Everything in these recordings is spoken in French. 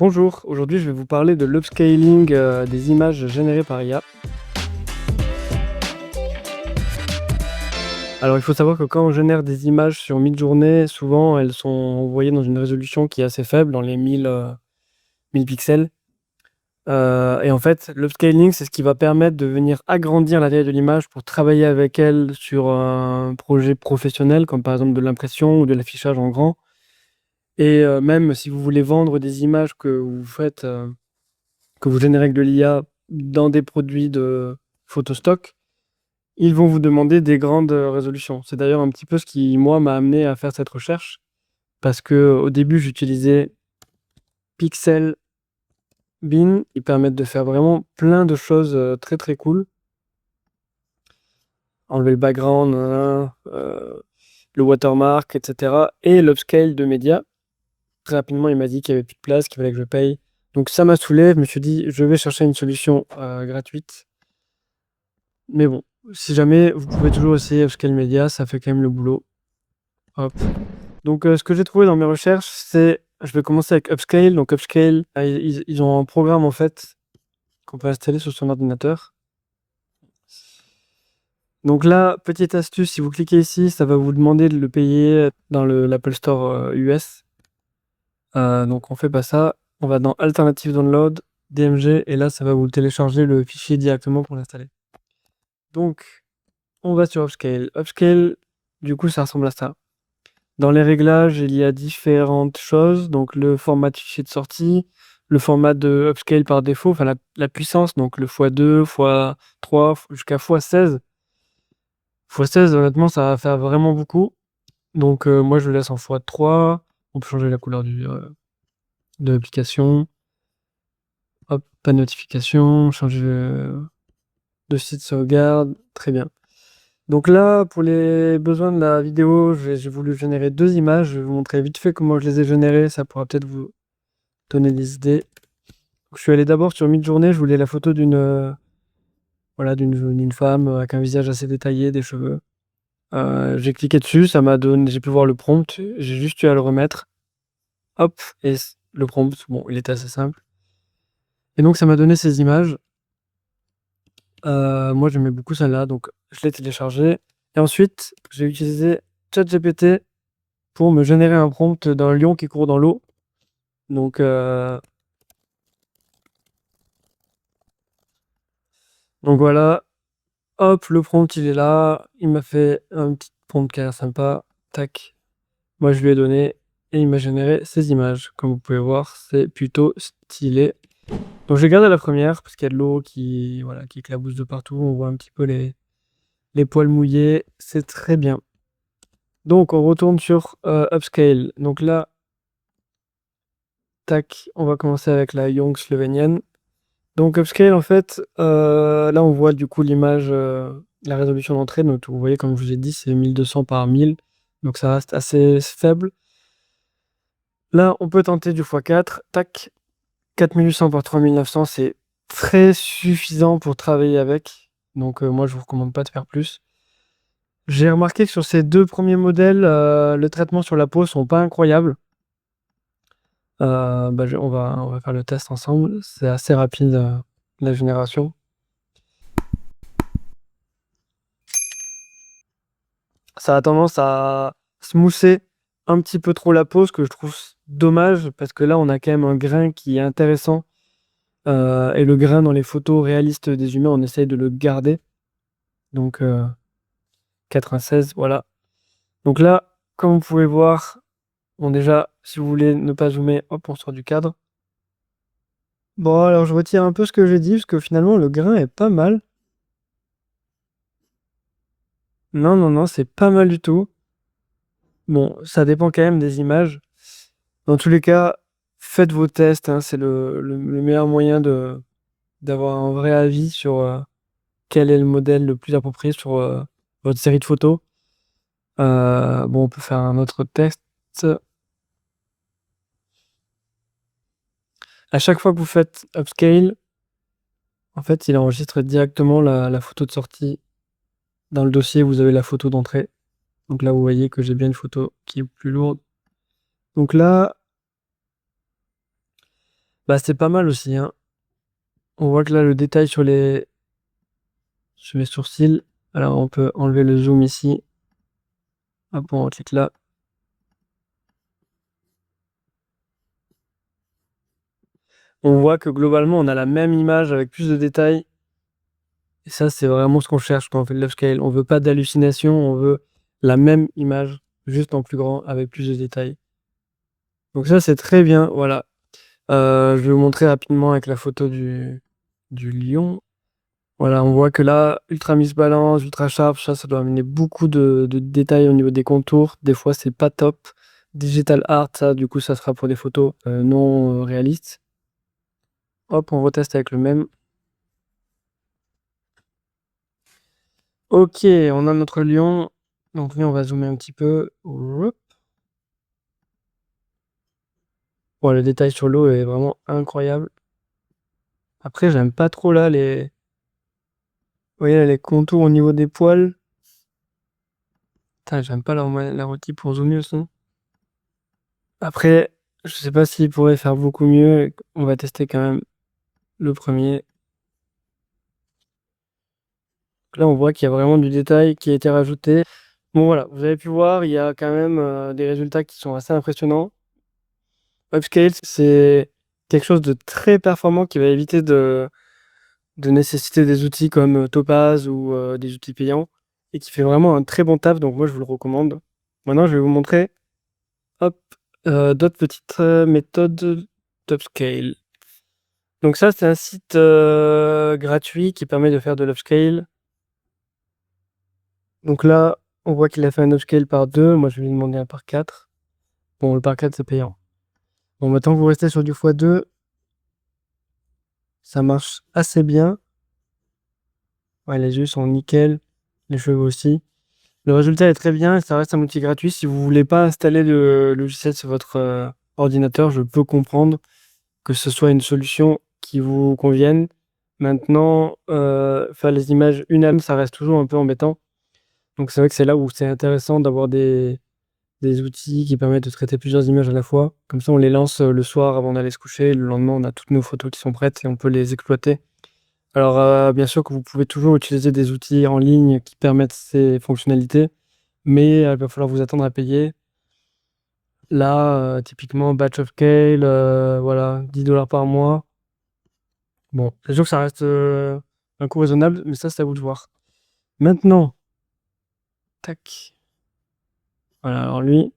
Bonjour, aujourd'hui je vais vous parler de l'upscaling des images générées par IA. Alors il faut savoir que quand on génère des images sur Midjourney, souvent elles sont envoyées dans une résolution qui est assez faible, dans les 1000 pixels. Et en fait, l'upscaling, c'est ce qui va permettre de venir agrandir la taille de l'image pour travailler avec elle sur un projet professionnel, comme par exemple de l'impression ou de l'affichage en grand. Et même si vous voulez vendre des images que vous faites, que vous générez avec de l'IA dans des produits de photostock, ils vont vous demander des grandes résolutions. C'est d'ailleurs un petit peu ce qui, moi, m'a amené à faire cette recherche, parce que au début, j'utilisais Pixel Bin. Ils permettent de faire vraiment plein de choses très très cool. Enlever le background, le watermark, etc. Et l'upscale de médias. Très rapidement, il m'a dit qu'il n'y avait plus de place, qu'il fallait que je paye. Donc ça m'a saoulé, je me suis dit, je vais chercher une solution gratuite. Mais bon, si jamais, vous pouvez toujours essayer Upscale Media, ça fait quand même le boulot. Hop. Donc ce que j'ai trouvé dans mes recherches, c'est... Je vais commencer avec Upscale. Donc Upscale, ils ont un programme en fait qu'on peut installer sur son ordinateur. Donc là, petite astuce, si vous cliquez ici, ça va vous demander de le payer dans l'Apple Store US. Donc on fait pas ça. On va dans Alternative Download, DMG, et là, ça va vous télécharger le fichier directement pour l'installer. Donc, on va sur Upscale. Upscale, du coup, ça ressemble à ça. Dans les réglages, il y a différentes choses. Donc, le format de fichier de sortie, le format de upscale par défaut, enfin la puissance, donc le x2, x3, jusqu'à x16. x16, honnêtement, ça va faire vraiment beaucoup. Donc, moi, je le laisse en x3. On peut changer la couleur de l'application. Hop, pas de notification, changer de site sauvegarde. Très bien. Donc là, pour les besoins de la vidéo, j'ai voulu générer 2 images. Je vais vous montrer vite fait comment je les ai générées. Ça pourra peut-être vous donner des idées. Donc, je suis allé d'abord sur Midjourney. Je voulais la photo voilà, d'une femme avec un visage assez détaillé, des cheveux. J'ai cliqué dessus, ça m'a donné, j'ai pu voir le prompt. J'ai juste eu à le remettre. Hop, et le prompt, bon, il était assez simple. Et donc, ça m'a donné ces images. Moi, j'aimais beaucoup celle-là, donc je l'ai téléchargée. Et ensuite, j'ai utilisé ChatGPT pour me générer un prompt d'un lion qui court dans l'eau. Donc voilà, hop, le prompt il est là. Il m'a fait un petit prompt qui a l'air sympa. Tac. Moi je lui ai donné et il m'a généré ces images. Comme vous pouvez voir, c'est plutôt stylé. Donc j'ai gardé la première parce qu'il y a de l'eau voilà, qui éclabousse de partout. On voit un petit peu les poils mouillés. C'est très bien. Donc on retourne sur Upscale. Donc là, tac, on va commencer avec la Young Slovenienne. Donc Upscale, en fait, là on voit du coup l'image, la résolution d'entrée. Donc vous voyez, comme je vous ai dit, c'est 1200 par 1000. Donc ça reste assez faible. Là, on peut tenter du x4. Tac, 4800 par 3900, c'est très suffisant pour travailler avec. Donc moi, je vous recommande pas de faire plus. J'ai remarqué que sur ces 2 premiers modèles, le traitement sur la peau sont pas incroyables. On va faire le test ensemble. C'est assez rapide, la génération. Ça a tendance à smousser un petit peu trop la peau, ce que je trouve dommage, parce que là, on a quand même un grain qui est intéressant. Et le grain dans les photos réalistes des humains, on essaye de le garder. Donc, 96, voilà. Donc là, comme vous pouvez voir, bon déjà, si vous voulez ne pas zoomer, hop, on sort du cadre. Bon, alors je retire un peu ce que j'ai dit, parce que finalement, le grain est pas mal. Non, non, non, c'est pas mal du tout. Bon, ça dépend quand même des images. Dans tous les cas, faites vos tests, hein, c'est le meilleur moyen d'avoir un vrai avis sur quel est le modèle le plus approprié sur votre série de photos. Bon, on peut faire un autre test. À chaque fois que vous faites upscale, en fait, il enregistre directement la photo de sortie. Dans le dossier, vous avez la photo d'entrée. Donc là, vous voyez que j'ai bien une photo qui est plus lourde. Donc là, Bah, c'est pas mal aussi, hein. On voit que là, le détail sur les sourcils. Alors, on peut enlever le zoom ici. Hop, on clique là. On voit que globalement, on a la même image avec plus de détails. Et ça, c'est vraiment ce qu'on cherche quand on fait de l'upscale. On veut pas d'hallucination, on veut la même image, juste en plus grand, avec plus de détails. Donc ça, c'est très bien, voilà. Je vais vous montrer rapidement avec la photo du lion. Voilà, on voit que là, ultra mise balance, ultra sharp, ça doit amener beaucoup de détails au niveau des contours. Des fois, c'est pas top. Digital art, ça, du coup, ça sera pour des photos non réalistes. Hop, on reteste avec le même. Ok, on a notre lion. Donc lui, on va zoomer un petit peu. Hop. Bon, le détail sur l'eau est vraiment incroyable. Après, j'aime pas trop là les... Vous voyez là, les contours au niveau des poils. Putain, j'aime pas la rôtie pour zoomer aussi. Après, je sais pas s'il pourrait faire beaucoup mieux. On va tester quand même le premier. Là, on voit qu'il y a vraiment du détail qui a été rajouté. Bon, voilà, vous avez pu voir, il y a quand même des résultats qui sont assez impressionnants. Upscale, c'est quelque chose de très performant qui va éviter de nécessiter des outils comme Topaz ou des outils payants et qui fait vraiment un très bon taf. Donc, moi, je vous le recommande. Maintenant, je vais vous montrer hop, d'autres petites méthodes d'upscale. Donc ça, c'est un site gratuit qui permet de faire de l'upscale. Donc là, on voit qu'il a fait un upscale par 2. Moi, je vais lui demander un par 4. Bon, le par 4, c'est payant. Bon, maintenant que vous restez sur du x2, ça marche assez bien. Ouais, les yeux sont nickel. Les cheveux aussi. Le résultat est très bien et ça reste un outil gratuit. Si vous voulez pas installer le logiciel sur votre ordinateur, je peux comprendre que ce soit une solution qui vous convienne. Maintenant, faire les images une à une, ça reste toujours un peu embêtant. Donc c'est vrai que c'est là où c'est intéressant d'avoir des outils qui permettent de traiter plusieurs images à la fois. Comme ça, on les lance le soir avant d'aller se coucher. Le lendemain, on a toutes nos photos qui sont prêtes et on peut les exploiter. Alors, bien sûr que vous pouvez toujours utiliser des outils en ligne qui permettent ces fonctionnalités, mais il va falloir vous attendre à payer. Là, typiquement, Batch of Scale, voilà, 10 $ par mois. Bon, c'est sûr que ça reste un coût raisonnable, mais ça, c'est à vous de voir. Maintenant, tac. Voilà, alors lui,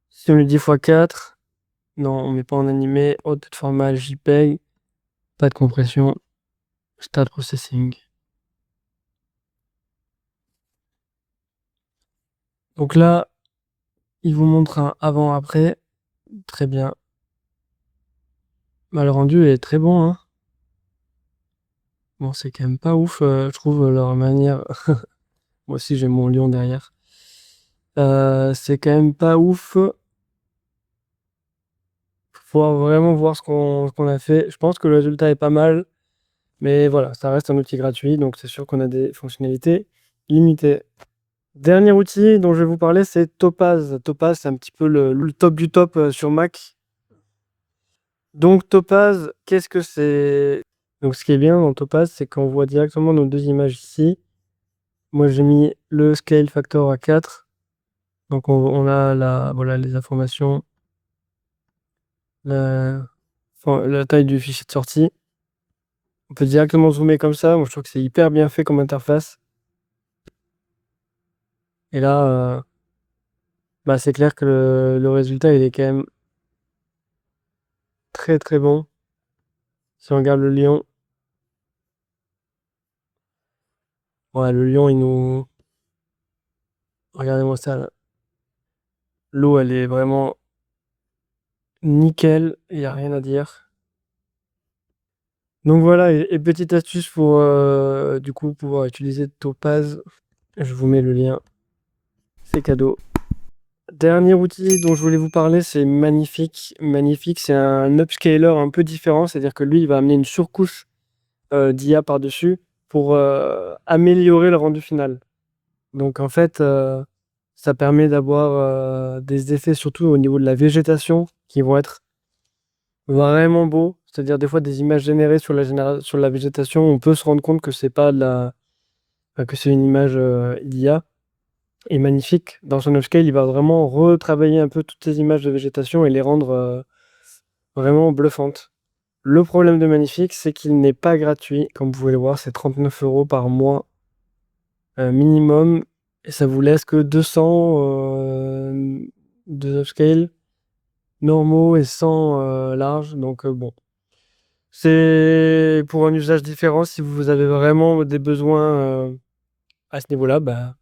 si on lui dit x4, non, on met pas en animé, haute format JPEG, pas de compression, start processing. Donc là, il vous montre un avant-après, très bien. Bah, le rendu est très bon, hein. Bon, c'est quand même pas ouf, je trouve leur manière. Moi aussi, j'ai mon lion derrière. C'est quand même pas ouf. Faut vraiment voir ce qu'on a fait. Je pense que le résultat est pas mal, mais voilà, ça reste un outil gratuit, donc c'est sûr qu'on a des fonctionnalités limitées. Dernier outil dont je vais vous parler, c'est Topaz. Topaz, c'est un petit peu le top du top sur Mac. Donc Topaz, qu'est-ce que c'est? Donc ce qui est bien dans Topaz, c'est qu'on voit directement nos deux images ici. Moi, j'ai mis le scale factor à 4. Donc on a voilà, les informations, la taille du fichier de sortie. On peut directement zoomer comme ça. Moi, je trouve que c'est hyper bien fait comme interface. Et là, bah, c'est clair que le résultat, il est quand même très très bon. Si on regarde le lion, ouais, le lion, il nous... Regardez-moi ça, là. L'eau, elle est vraiment nickel. Il n'y a rien à dire. Donc voilà, et petite astuce pour du coup pouvoir utiliser Topaz. Je vous mets le lien. C'est cadeau. Dernier outil dont je voulais vous parler, c'est Magnifique. Magnifique, c'est un upscaler un peu différent, c'est-à-dire que lui, il va amener une surcouche d'IA par-dessus pour améliorer le rendu final. Donc en fait, ça permet d'avoir des effets surtout au niveau de la végétation qui vont être vraiment beau. C'est-à-dire des fois des images générées sur sur la végétation, on peut se rendre compte que c'est pas de la que c'est une image IA et magnifique. Dans son upscale, il va vraiment retravailler un peu toutes ces images de végétation et les rendre vraiment bluffantes. Le problème de Magnifique, c'est qu'il n'est pas gratuit. Comme vous pouvez le voir, c'est 39 € par mois minimum. Et ça vous laisse que 200 de upscale normaux et 100 larges. Donc bon, c'est pour un usage différent. Si vous avez vraiment des besoins à ce niveau-là, bah,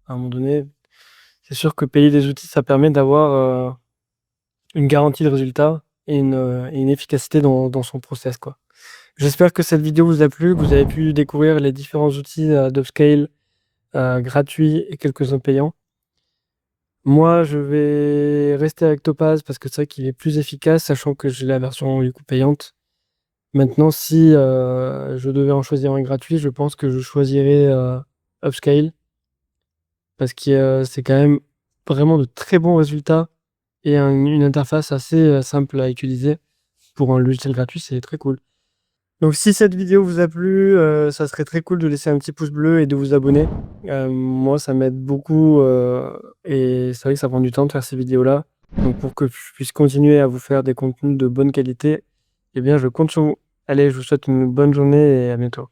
à un moment donné, c'est sûr que payer des outils, ça permet d'avoir une garantie de résultat et une efficacité dans son process, quoi. J'espère que cette vidéo vous a plu, que vous avez pu découvrir les différents outils d'upscale gratuits et quelques-uns payants. Moi, je vais rester avec Topaz parce que c'est vrai qu'il est plus efficace, sachant que j'ai la version du coup payante. Maintenant, si je devais en choisir un gratuit, je pense que je choisirais Upscale parce que c'est quand même vraiment de très bons résultats et une interface assez simple à utiliser. Pour un logiciel gratuit, c'est très cool. Donc si cette vidéo vous a plu, ça serait très cool de laisser un petit pouce bleu et de vous abonner. Moi, ça m'aide beaucoup et c'est vrai que ça prend du temps de faire ces vidéos-là. Donc pour que je puisse continuer à vous faire des contenus de bonne qualité, eh bien je compte sur vous. Allez, je vous souhaite une bonne journée et à bientôt.